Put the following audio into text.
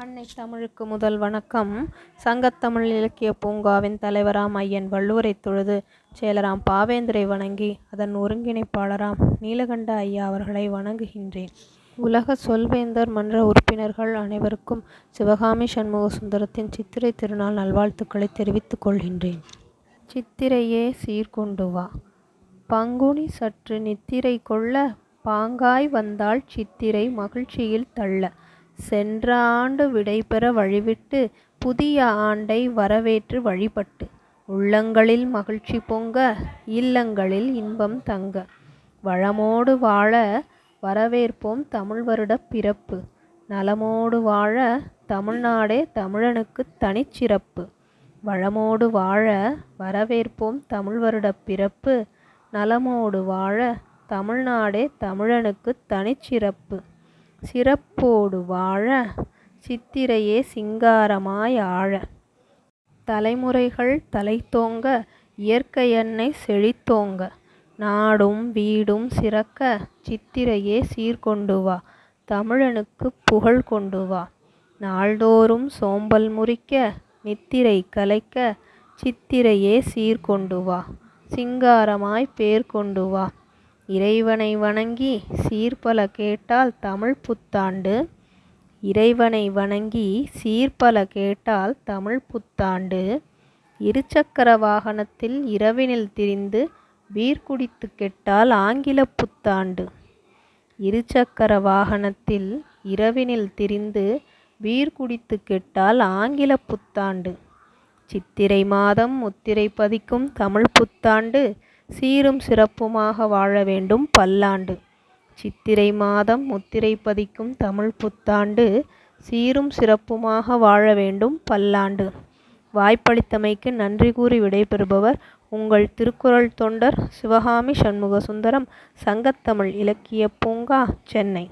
அன்னை தமிழுக்கு முதல் வணக்கம். சங்கத்தமிழ் இலக்கிய பூங்காவின் தலைவராம் ஐயன் வள்ளுவரைத் தொழுது செயலராம் பாவேந்தரை வணங்கி அதன் ஒருங்கிணைப்பாளராம் நீலகண்ட ஐயா அவர்களை வணங்குகின்றேன். உலக சொல்வேந்தர் மன்ற உறுப்பினர்கள் அனைவருக்கும் சிவகாமி சண்முக சுந்தரத்தின் சித்திரை திருநாள் நல்வாழ்த்துக்களை தெரிவித்துக் கொள்கின்றேன். சித்திரையே சீர்கொண்டு வா, பங்குனி சற்று நித்திரை கொள்ள, பாங்காய் வந்தாள் சித்திரை மகிழ்ச்சியில் தள்ள, சென்ற ஆண்டு விடைபெற வழிவிட்டு, புதிய ஆண்டை வரவேற்று வழிபட்டு, உள்ளங்களில் மகிழ்ச்சி பொங்க, இல்லங்களில் இன்பம் தங்க, வளமோடு வாழ வரவேற்போம் தமிழ் வருடப் பிறப்பு, நலமோடு வாழ தமிழ்நாடே தமிழனுக்குத் தனிச்சிறப்பு, வளமோடு வாழ வரவேற்போம் தமிழ் வருடப் பிறப்பு, நலமோடு வாழ தமிழ்நாடே தமிழனுக்குத் தனிச்சிறப்பு, சிறப்போடு வாழ சித்திரையே சிங்காரமாய் ஆழ, தலைமுறைகள் தலைத்தோங்க இயற்கையன்னை செழித்தோங்க, நாடும் வீடும் சிறக்க சித்திரையே சீர்கொண்டு வா, தமிழனுக்குப் புகழ் கொண்டு வா, நாள்தோறும் சோம்பல் முறிக்க நித்திரை கலைக்க சித்திரையே சீர்கொண்டு வா, சிங்காரமாய் பேர் கொண்டு வா, இறைவனை வணங்கி சீர்பல கேட்டால் தமிழ் புத்தாண்டு, இறைவனை வணங்கி சீர்பல கேட்டால் தமிழ் புத்தாண்டு, இருசக்கர வாகனத்தில் இரவினில் திரிந்து பீர் குடித்து கெட்டால் ஆங்கிலப் புத்தாண்டு, இருசக்கர வாகனத்தில் இரவினில் திரிந்து பீர் குடித்து கெட்டால் ஆங்கிலப் புத்தாண்டு, சித்திரை மாதம் முத்திரை பதிக்கும் தமிழ் புத்தாண்டு, சீரும் சிறப்புமாக வாழ வேண்டும் பல்லாண்டு, சித்திரை மாதம் முத்திரை பதிக்கும் தமிழ் புத்தாண்டு, சீரும் சிறப்புமாக வாழ வேண்டும் பல்லாண்டு. வாய்ப்பளித்தமைக்கு நன்றி கூறி விடைபெறுபவர் உங்கள் திருக்குறள் தொண்டர் சிவகாமி சண்முக சுந்தரம், சங்கத்தமிழ் இலக்கிய பூங்கா, சென்னை.